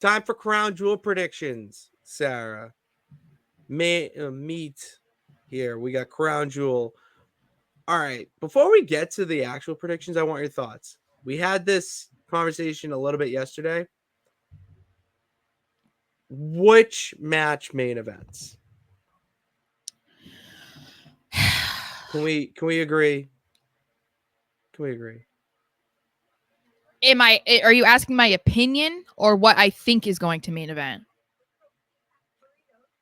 Time for crown jewel predictions, Sarah. Meet here. We got crown jewel. All right. Before we get to the actual predictions, I want your thoughts. We had this conversation a little bit yesterday. Which match main events? Can we agree? Can we agree? Are you asking my opinion or what I think is going to main event?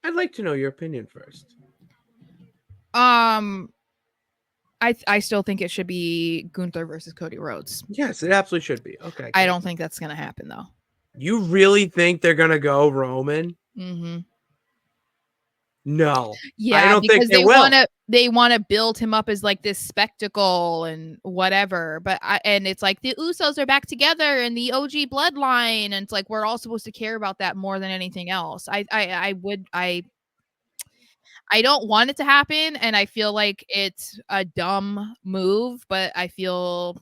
I'd like to know your opinion first. I still think it should be Gunther versus Cody Rhodes. Yes, it absolutely should be. Okay. I don't think that's going to happen though. You really think they're going to go Roman? Mm-hmm. No. Yeah, I don't think because they will. they want to build him up as like this spectacle and whatever. But and it's like the Usos are back together and the OG bloodline, and it's like we're all supposed to care about that more than anything else. I don't want it to happen, and I feel like it's a dumb move, but I feel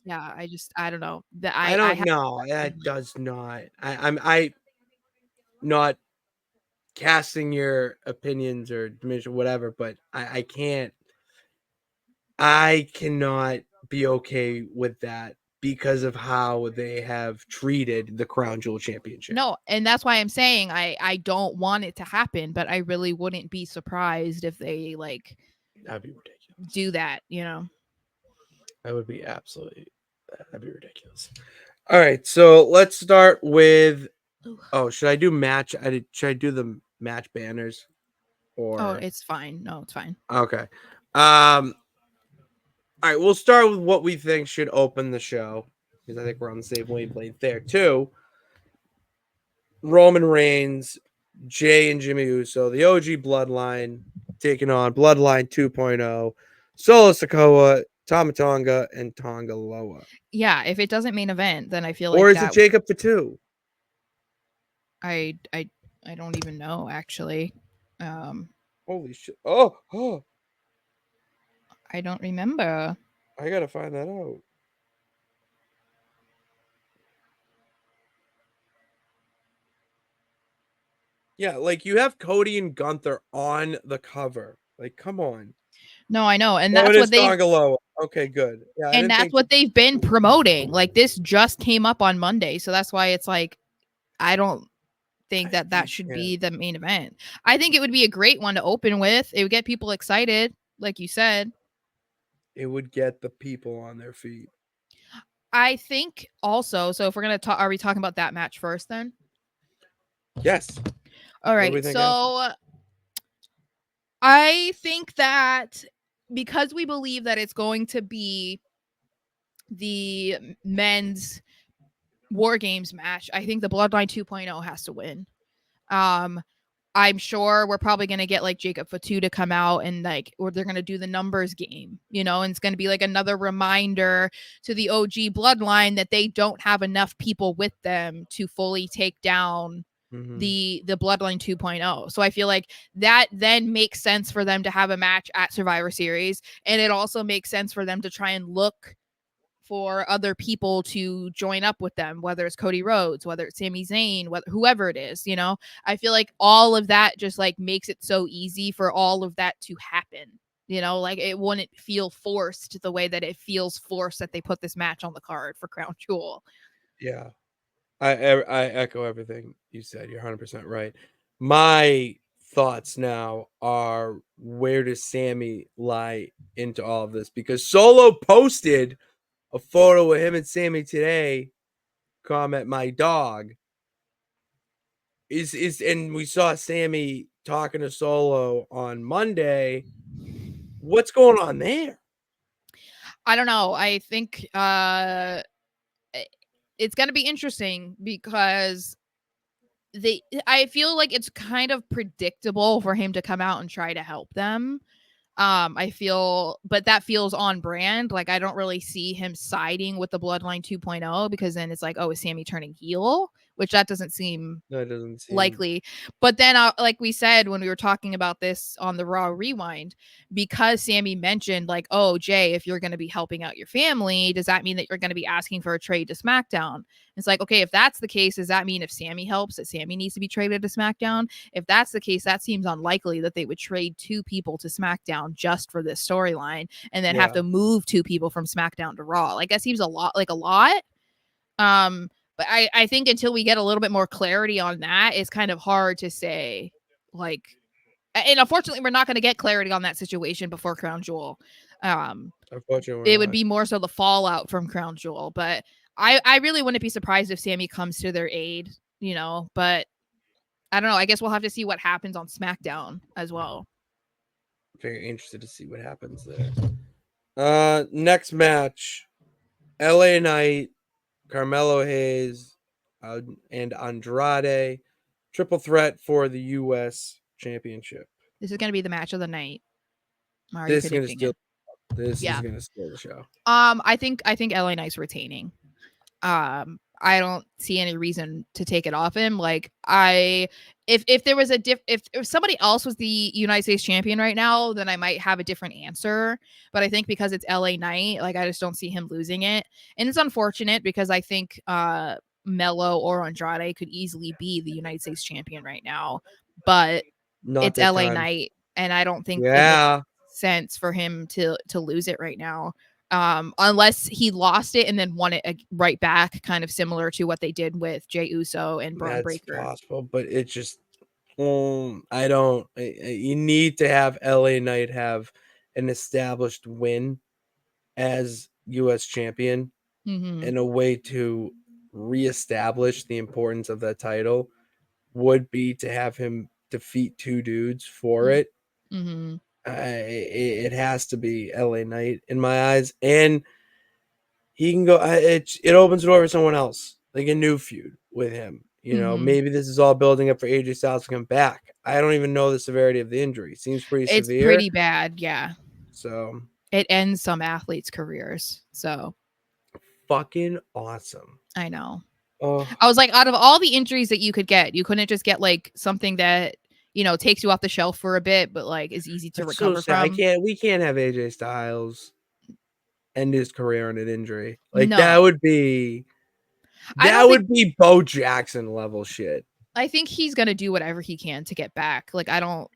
yeah, I don't know. That I I don't have know. That does not. I not casting your opinions or diminish or whatever, but I can't. I cannot be okay with that because of how they have treated the Crown Jewel Championship. No, and that's why I'm saying I don't want it to happen, but I really wouldn't be surprised if they like That'd be ridiculous. do that, you know. That would be absolutely. That'd be ridiculous. All right, so let's start with. Oh, should I do match? Should I do the match banners? Or Oh, it's fine. No, it's fine. okay. All right, we'll start with what we think should open the show because I think we're on the same wavelength there too. Roman Reigns, Jay and Jimmy Uso, the OG Bloodline taking on Bloodline 2.0, Solo Sikoa, Tama Tonga, and Tonga Loa. Yeah, if it doesn't main event, then I feel like Or is it Jacob Fatu? I don't even know actually. Holy shit! Oh! I don't remember. I gotta find that out. Yeah, like you have Cody and Gunther on the cover. Like, come on. No, I know, and Oh, it that's is what they Tongaloa. Okay, good. Yeah, I and didn't that's think. what they've been promoting. Like this just came up on Monday, so that's why it's like I don't think that should be the main event. I think it would be a great one to open with. It would get people excited, like you said. It would get the people on their feet. I think also, so if we're going to talk, are we talking about that match first then? Yes. All right. So I think that because we believe that it's going to be the men's War Games match, I think the Bloodline 2.0 has to win. I'm sure we're probably going to get like Jacob Fatu to come out and like, or they're going to do the numbers game, you know, and it's going to be like another reminder to the OG bloodline that they don't have enough people with them to fully take down the bloodline 2.0. So I feel like that then makes sense for them to have a match at Survivor Series. And it also makes sense for them to try and look for other people to join up with them, whether it's Cody Rhodes, whether it's Sami Zayn, whoever it is, you know. I feel like all of that just like makes it so easy for all of that to happen. You know, like it wouldn't feel forced the way that it feels forced that they put this match on the card for Crown Jewel. Yeah. I echo everything you said. You're 100% right. My thoughts now are where does Sammy lie into all of this? Because Solo posted a photo of him and Sammy today. Comment my dog. Is and we saw Sammy talking to Solo on Monday. What's going on there? I don't know. I think it's going to be interesting because I feel like it's kind of predictable for him to come out and try to help them. I feel, but that feels on brand. Like I don't really see him siding with the Bloodline 2.0 because then it's like, oh, is Sammy turning heel? which that doesn't seem That doesn't seem likely. But then, like we said when we were talking about this on the Raw Rewind, because Sammy mentioned, like, oh, Jay, if you're going to be helping out your family, does that mean that you're going to be asking for a trade to SmackDown? It's like, okay, if that's the case, does that mean if Sammy helps, that Sammy needs to be traded to SmackDown? If that's the case, that seems unlikely that they would trade 2 people to SmackDown just for this storyline and then have to move 2 people from SmackDown to Raw. Like, that seems a lot. But I think until we get a little bit more clarity on that, it's kind of hard to say, like, and unfortunately, we're not going to get clarity on that situation before Crown Jewel. Unfortunately, it would be more so the fallout from Crown Jewel. But I really wouldn't be surprised if Sammy comes to their aid, but I don't know. I guess we'll have to see what happens on SmackDown as well. Very interested to see what happens there. Next match, LA Knight, Carmelo Hayes, and Andrade, triple threat for the U.S. Championship. This is going to be the match of the night. I'm already This is predicting it. This is gonna steal the show. I think LA Knight's retaining. I don't see any reason to take it off him. Like, if there was if somebody else was the United States champion right now, then I might have a different answer. But I think because it's LA Knight, like, I just don't see him losing it. And it's unfortunate because I think Mello or Andrade could easily be the United States champion right now. But it's LA Knight, and I don't think it makes sense for him to lose it right now. Unless he lost it and then won it right back, kind of similar to what they did with Jey Uso and Braun Breaker. That's possible, but it just, I don't. You need to have LA Knight have an established win as U.S. champion, and a way to reestablish the importance of that title would be to have him defeat 2 dudes for it. It has to be LA Knight in my eyes, and he can go. It opens the door for someone else, like a new feud with him. Maybe this is all building up for AJ Styles to come back. I don't even know the severity of the injury. Seems pretty severe. It's pretty bad, yeah. So it ends some athletes' careers. So fucking awesome. I know. I was like, out of all the injuries that you could get, you couldn't just get like something that takes you off the shelf for a bit, but like is easy to recover from. We can't have AJ Styles end his career on an injury. Like, no. That would be Bo Jackson level shit. I think he's gonna do whatever he can to get back. Like, I don't.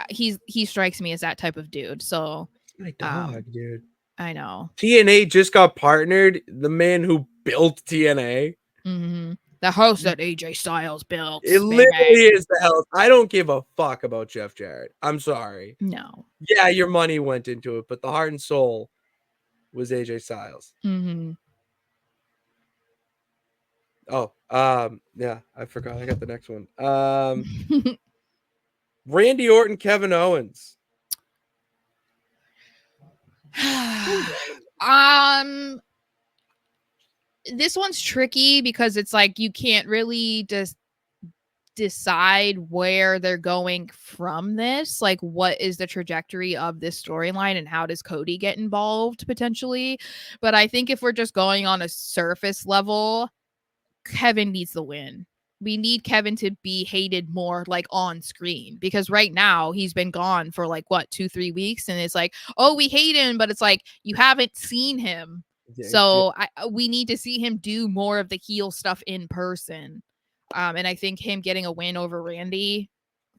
He strikes me as that type of dude. So my dog, dude. I know. TNA just got partnered. The man who built TNA. The house that AJ Styles built. It literally is the house. I don't give a fuck about Jeff Jarrett. I'm sorry. No. Yeah, your money went into it, but the heart and soul was AJ Styles. Oh, yeah, I forgot. I got the next one. Randy Orton, Kevin Owens. This one's tricky because it's like you can't really just decide where they're going from this. Like, what is the trajectory of this storyline and how does Cody get involved potentially? But I think if we're just going on a surface level, Kevin needs the win. We need Kevin to be hated more, like, on screen, because right now he's been gone for like 2-3 weeks, and it's like, oh, we hate him, but it's like you haven't seen him. So we need to see him do more of the heel stuff in person. And I think him getting a win over Randy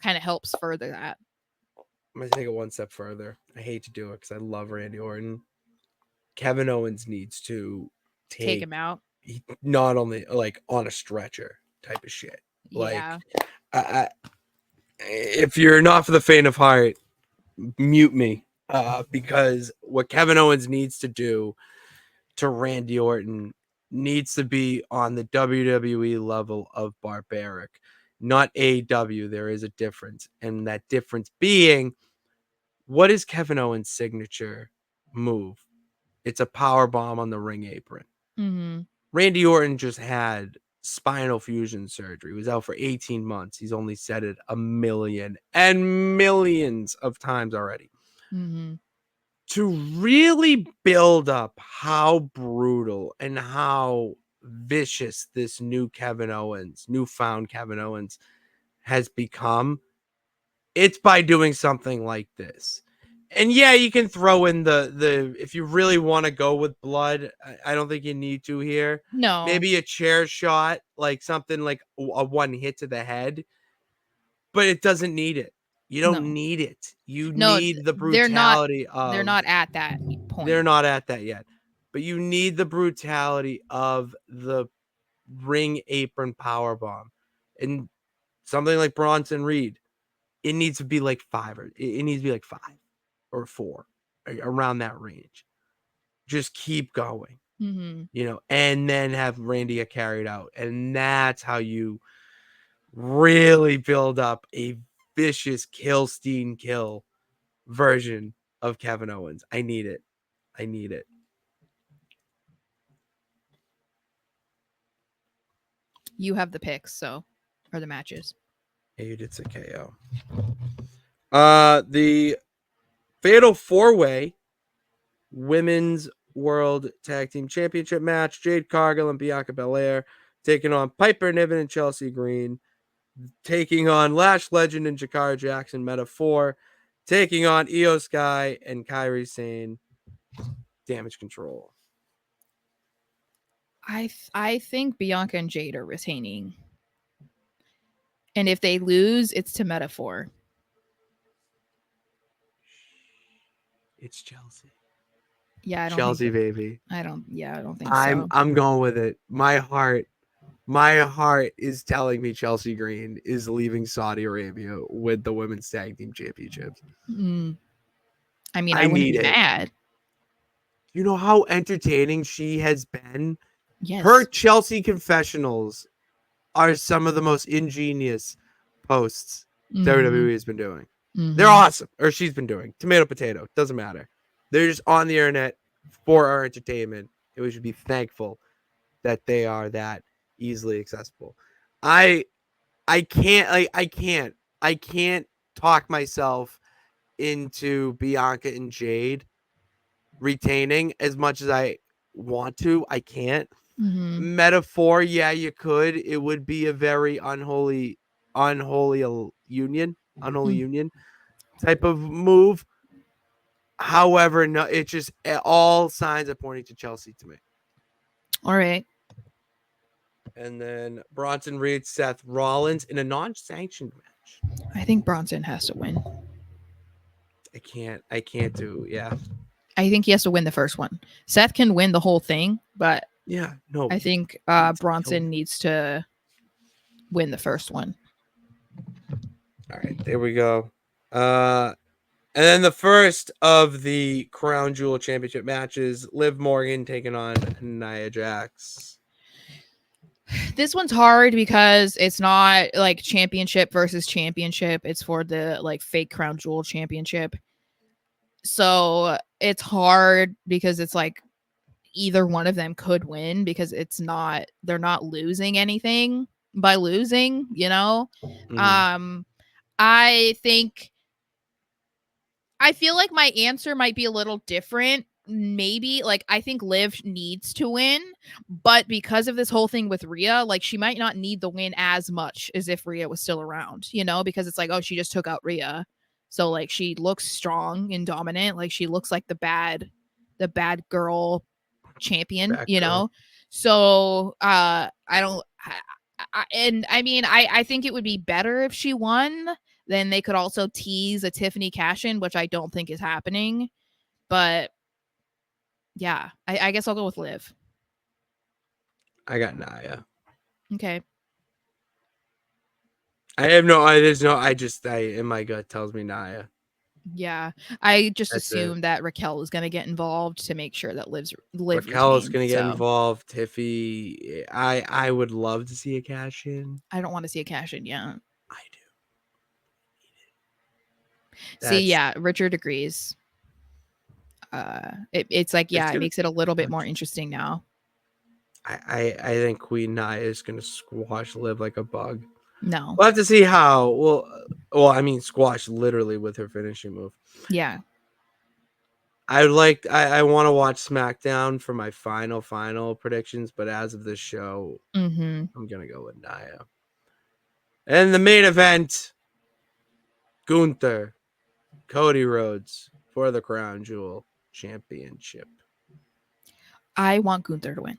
kind of helps further that. I'm going to take it one step further. I hate to do it because I love Randy Orton. Kevin Owens needs to take him out. Not only like on a stretcher type of shit. Yeah. Like, if you're not for the faint of heart, mute me. Because what Kevin Owens needs to do to Randy Orton needs to be on the WWE level of barbaric, not AEW. There is a difference, and that difference being, what is Kevin Owens' signature move? It's a power bomb on the ring apron. Randy Orton just had spinal fusion surgery. He was out for 18 months. He's only said it a million and millions of times already. To really build up how brutal and how vicious this newfound Kevin Owens has become, it's by doing something like this. And yeah, you can throw in the if you really want to go with blood, I don't think you need to here. No. Maybe a chair shot, like something like a one hit to the head, but it doesn't need it. You don't No. need it. You No, need the they're not brutality they're of, not at that point. they're not at that yet. But you need the brutality of the ring apron power bomb. And something like Bronson Reed, it needs to be like it needs to be like 5 or 4, around that range. Just keep going, and then have Randy get carried out. And that's how you really build up a vicious Killstein kill version of Kevin Owens. I need it. I need it. You have the picks, so or the matches. Yeah, you did say KO. The Fatal 4-Way Women's World Tag Team Championship match. Jade Cargill and Bianca Belair taking on Piper Niven and Chelsea Green. Taking on Lash Legend and Jakara Jackson, Meta-4. Taking on Io Sky and Kairi Sane, Damage Control. I think Bianca and Jade are retaining. And if they lose, it's to Meta-4. It's Chelsea. Yeah, I don't Chelsea, think so. baby. I don't think so. I'm going with it. My heart is telling me Chelsea Green is leaving Saudi Arabia with the women's tag team championships. I mean, I wouldn't be mad. You know how entertaining she has been? Yes. Her Chelsea confessionals are some of the most ingenious posts WWE has been doing. They're awesome. Or she's been doing. Tomato, potato. Doesn't matter. They're just on the internet for our entertainment. And we should be thankful that they are that easily accessible. I can't talk myself into Bianca and Jade retaining as much as I want to. I can't. Meta-4, yeah, you could. It would be a very unholy union type of move. However, no, it just all signs are pointing to Chelsea to me. All right. And then Bronson Reed, Seth Rollins in a non-sanctioned match. I think Bronson has to win. I can't do, yeah. I think he has to win the first one. Seth can win the whole thing, but yeah, no. I think Bronson needs to win the first one. All right, there we go. And then the first of the Crown Jewel Championship matches, Liv Morgan taking on Nia Jax. This one's hard because it's not like championship versus championship. It's for the like fake Crown Jewel Championship. So it's hard because it's like either one of them could win because they're not losing anything by losing, I feel like my answer might be a little different. Maybe like I think Liv needs to win, but because of this whole thing with Rhea, like she might not need the win as much as if Rhea was still around, because it's like, oh, she just took out Rhea. So like she looks strong and dominant. Like she looks like the bad girl champion, So I think it would be better if she won. Then they could also tease a Tiffany cash-in, which I don't think is happening. But yeah, I guess I'll go with Liv. I got Nia. Okay. In my gut tells me Nia. Yeah, I just assumed that Raquel was going to get involved to make sure that Liv Raquel is going to get involved. Tiffy, I would love to see a cash-in. I don't want to see a cash-in yet. I do. See, yeah, Richard agrees. It's like, yeah, it makes it a little bit more interesting now. I think Queen Nia is going to squash Liv like a bug. No. We'll have to see how. Well, I mean, squash literally with her finishing move. Yeah. I want to watch SmackDown for my final predictions, but as of this show, Mm-hmm. I'm gonna go with Nia. And the main event, Gunther, Cody Rhodes for the Crown Jewel Championship. I want Gunther to win.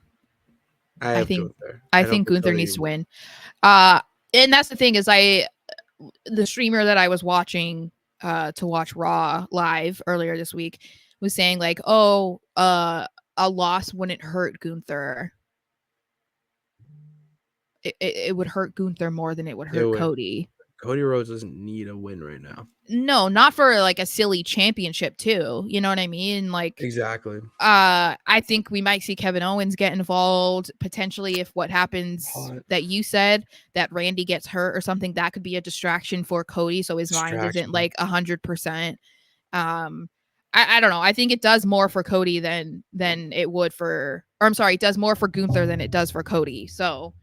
I I have think Gunther. I I don't think think Gunther Cody needs to win. And that's the thing is the streamer that I was watching to watch Raw live earlier this week was saying like, oh, a loss wouldn't hurt Gunther. It would hurt Gunther more than it would hurt Cody. Cody Rhodes doesn't need a win right now. No, not for like a silly championship too. You know what I mean? Like Exactly. I think we might see Kevin Owens get involved potentially if what happens that you said that Randy gets hurt or something, that could be a distraction for Cody so his mind isn't like 100%. I don't know. I think it does more for Cody than it would for, or I'm sorry, it does more for Gunther than it does for Cody. So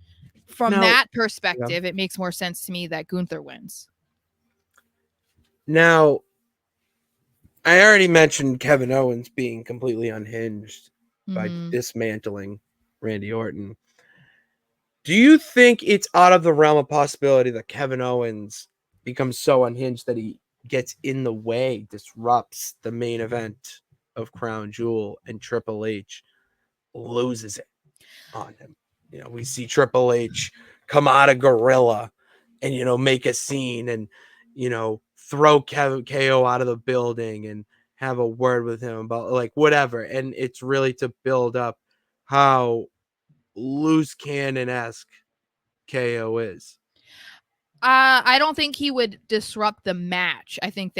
from that perspective, it makes more sense to me that Gunther wins. Now, I already mentioned Kevin Owens being completely unhinged by dismantling Randy Orton. Do you think it's out of the realm of possibility that Kevin Owens becomes so unhinged that he gets in the way, disrupts the main event of Crown Jewel, and Triple H loses it on him? You know, we see Triple H come out of Gorilla and, you know, make a scene and, you know, throw KO out of the building and have a word with him about like whatever. And it's really to build up how loose cannon-esque KO is. I don't think he would disrupt the match. I don't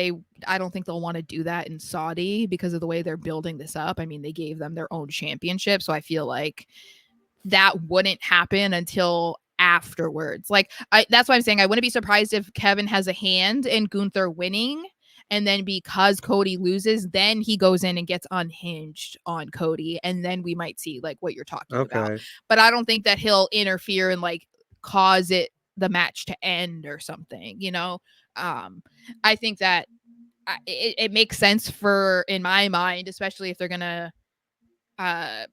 think they'll want to do that in Saudi because of the way they're building this up. I mean, they gave them their own championship, so I feel like that wouldn't happen until afterwards. Like that's why I'm saying I wouldn't be surprised if Kevin has a hand in Gunther winning, and then because Cody loses, then he goes in and gets unhinged on Cody, and then we might see like what you're talking about. But I don't think that he'll interfere and like cause the match to end or something, you know. I think that it makes sense in my mind, especially if they're gonna I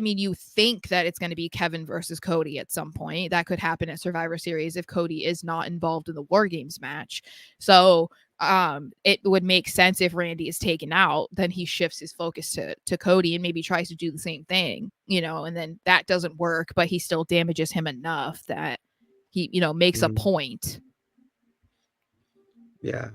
mean, you think that it's going to be Kevin versus Cody at some point. That could happen at Survivor Series if Cody is not involved in the War Games match. So it would make sense if Randy is taken out, then he shifts his focus to Cody and maybe tries to do the same thing, you know, and then that doesn't work, but he still damages him enough that he, you know, makes a point. Yeah.